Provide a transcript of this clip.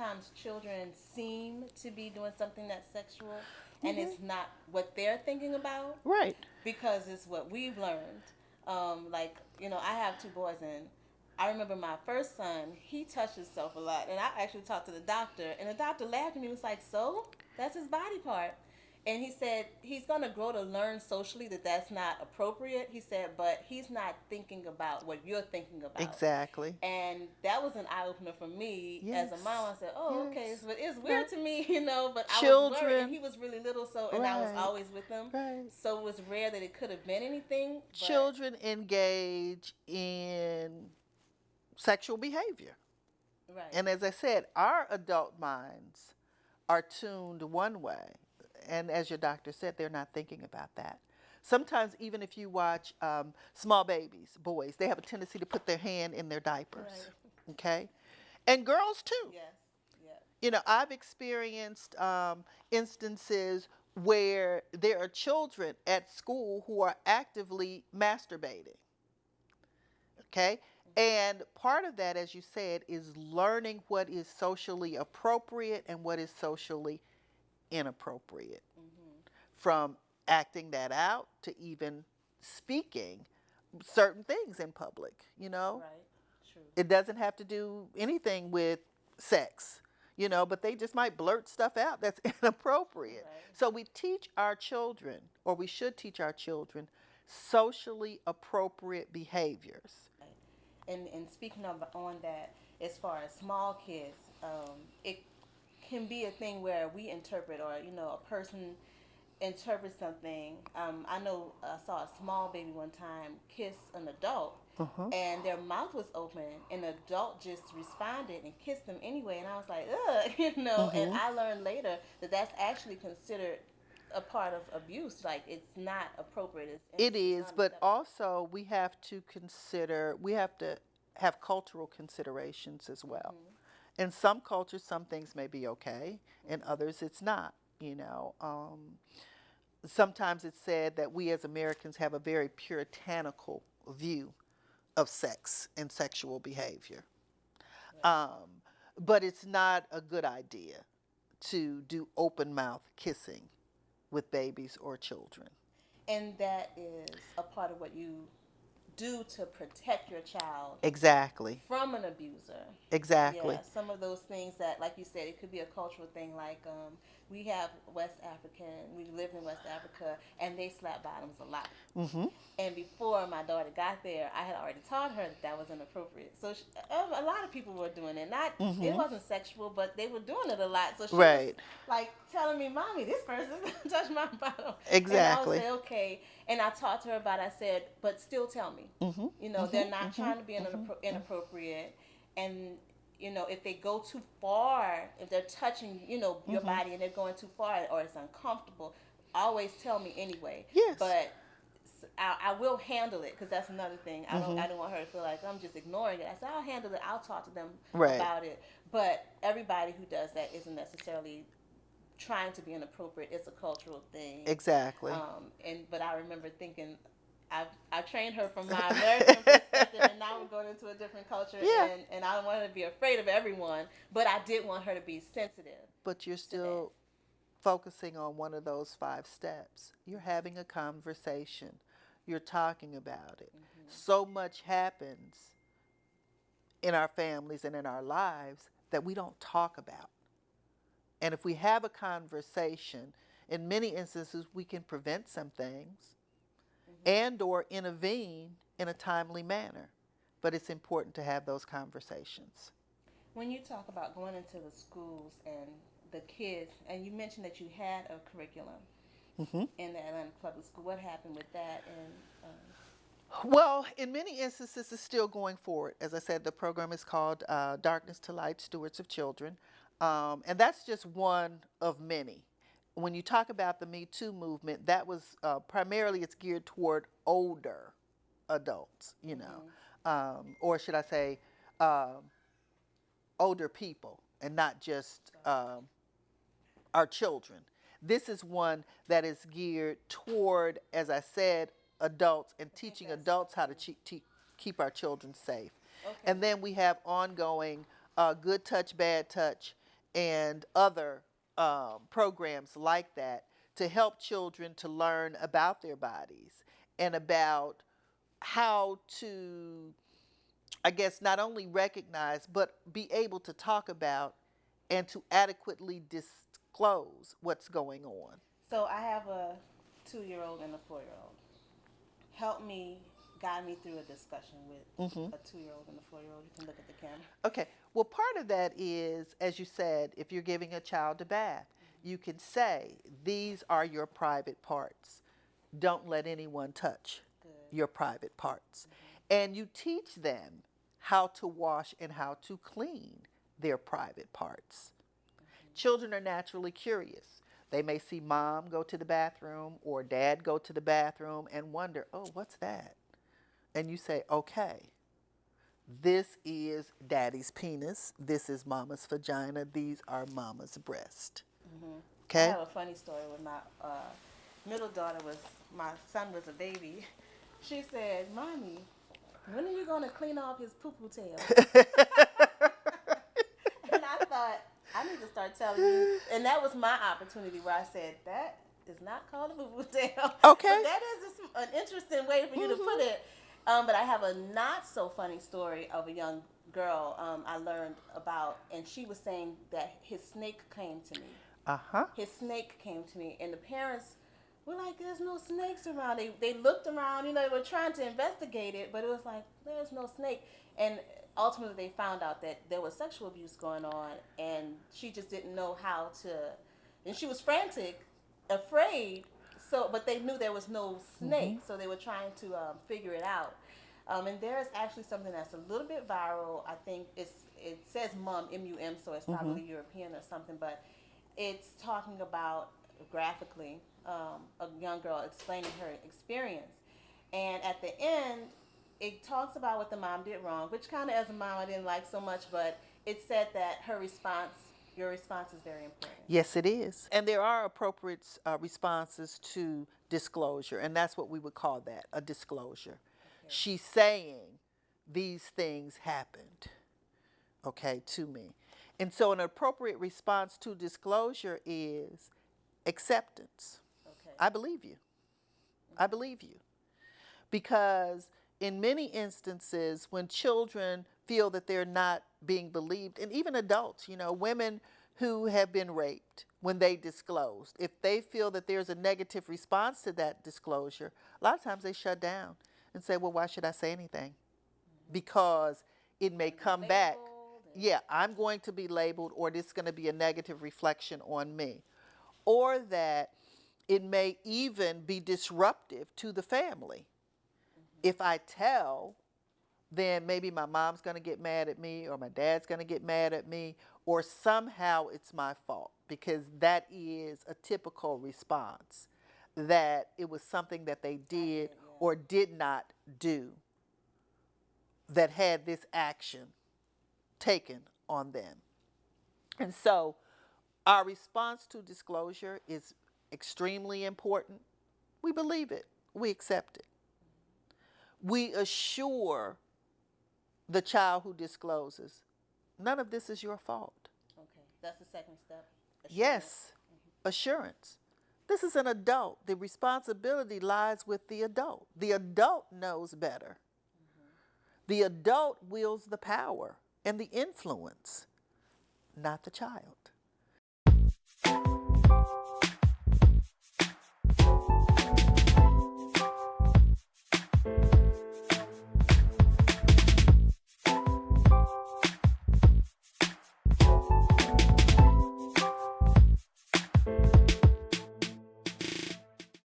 sometimes children seem to be doing something that's sexual, and it's not what they're thinking about Right. because it's what we've learned. Like, I have two boys, and I remember my first son, he touched himself a lot. And I actually talked to the doctor, and the doctor laughed at me. He was like, so? That's his body part. And he said he's going to grow to learn socially that that's not appropriate. He said, but he's not thinking about what you're thinking about. Exactly. And that was an eye opener for me as a Yes. mom. I said, oh, okay. Yes. But it's Yeah. weird to me, but I was worried. And Children. he was really little, and I was Right. always with him. Right. So it was rare that it could have been anything. But Children engage in sexual behavior. right. And as I said, our adult minds are tuned one way. And as your doctor said, they're not thinking about that. Sometimes, even if you watch small babies, boys, they have a tendency to put their hand in their diapers. Right. Okay? And girls too. Yes. Yeah. I've experienced instances where there are children at school who are actively masturbating. Okay? And part of that, as you said, is learning what is socially appropriate and what is socially inappropriate. From acting that out to even speaking certain things in public, Right. True. It doesn't have to do anything with sex, but they just might blurt stuff out that's inappropriate. Right. So we teach our children, or we should teach our children, socially appropriate behaviors. And speaking of on that, as far as small kids, it can be a thing where we interpret, or a person interpret something. I know I saw a small baby one time kiss an adult, Uh-huh. and their mouth was open, and the adult just responded and kissed them anyway. And I was like, ugh. And I learned later that that's actually considered a part of abuse. Like, it's not appropriate. It It's is, not but acceptable. also we have to have cultural considerations as well. In some cultures, some things may be okay, in others, it's not. Sometimes it's said that we as Americans have a very puritanical view of sex and sexual behavior. Um, but it's not a good idea to do open mouth kissing with babies or children. And that is a part of what you do to protect your child Exactly. from an abuser. Exactly. Yeah, some of those things that, like you said, it could be a cultural thing. Like, we have West African, we lived in West Africa, and they slap bottoms a lot. Mm-hmm. And before my daughter got there, I had already taught her that was inappropriate. So a lot of people were doing it. Not It wasn't sexual, but they were doing it a lot. So she was Right. like telling me, "Mommy, this person's touched my bottom." Exactly. And I would say, "Okay." And I talked to her about it. I said, "But still tell me." They're not trying to be inappropriate. And if they go too far, if they're touching, your body and they're going too far or it's uncomfortable, always tell me anyway. Yes. But I will handle it, because that's another thing. I don't want her to feel like I'm just ignoring it. I said, I'll handle it. I'll talk to them Right. about it. But everybody who does that isn't necessarily trying to be inappropriate. It's a cultural thing. Exactly. But I remember thinking, I trained her from my American perspective, and now we're going into a different culture. Yeah. And I don't want her to be afraid of everyone, but I did want her to be sensitive. But you're still focusing on one of those 5 steps. You're having a conversation. You're talking about it. So much happens in our families and in our lives that we don't talk about. And if we have a conversation, in many instances we can prevent some things and or intervene in a timely manner. But it's important to have those conversations. When you talk about going into the schools and the kids, and you mentioned that you had a curriculum in the Atlanta Public School, what happened with that? And Well, in many instances, it's still going forward. As I said, the program is called Darkness to Light, Stewards of Children. And that's just one of many. When you talk about the Me Too movement, that was primarily, it's geared toward older adults, or should I say older people, and not just our children. This is one that is geared toward, as I said, adults, and teaching adults how to keep our children safe. Okay. And then we have ongoing good touch, bad touch, and other programs like that to help children to learn about their bodies and about how to, I guess, not only recognize, but be able to talk about and to adequately disclose what's going on. So I have a 2-year-old and a 4-year-old. Help me, guide me through a discussion with Hmm. a 2-year-old and a 4-year-old. You can look at the camera. Okay, well, part of that is, as you said, if you're giving a child a bath, you can say, these are your private parts. Don't let anyone touch Good. your private parts. And you teach them how to wash and how to clean their private parts. Children are naturally curious. They may see mom go to the bathroom or dad go to the bathroom and wonder, oh, what's that? And you say, okay, this is daddy's penis. This is mama's vagina. These are mama's breast. I Okay? have a funny story with my middle daughter. My son was a baby. She said, "Mommy, when are you gonna clean off his poo-poo tail?" And I thought, I need to start telling you. And that was my opportunity where I said, that is not called a poo-poo tail. Okay. But that is an interesting way for you to put it. But I have a not so funny story of a young girl I learned about, and she was saying that his snake came to me. Uh-huh. His snake came to me, and the parents were like, "There's no snakes around." They looked around, they were trying to investigate it, but it was like, "There's no snake." And ultimately, they found out that there was sexual abuse going on, and she just didn't know how to. And she was frantic, afraid. So, but they knew there was no snake, so they were trying to figure it out. And there's actually something that's a little bit viral. I think it says MUM, M-U-M, so it's probably European or something, but it's talking about graphically a young girl explaining her experience. And at the end, it talks about what the mom did wrong, which kind of as a mom I didn't like so much, but it said that your response is very important. Yes, it is. And there are appropriate responses to disclosure, and that's what we would call that, a disclosure. Okay. She's saying these things happened, okay, to me. And so an appropriate response to disclosure is acceptance. Okay. I believe you. I believe you. Because in many instances, when children feel that they're not being believed, and even adults, women who have been raped, when they disclosed, if they feel that there's a negative response to that disclosure, a lot of times they shut down and say, well, why should I say anything? Because it may come back. Yeah, I'm going to be labeled, or this is going to be a negative reflection on me. Or that it may even be disruptive to the family. If I tell, then maybe my mom's going to get mad at me, or my dad's going to get mad at me, or somehow it's my fault, because that is a typical response, that it was something that they did or did not do that had this action taken on them. And so our response to disclosure is extremely important. We believe it. We accept it. We assure the child who discloses, none of this is your fault. Okay, that's the second step. Assurance. Yes, assurance. This is an adult. The responsibility lies with the adult. The adult knows better. The adult wields the power and the influence, not the child.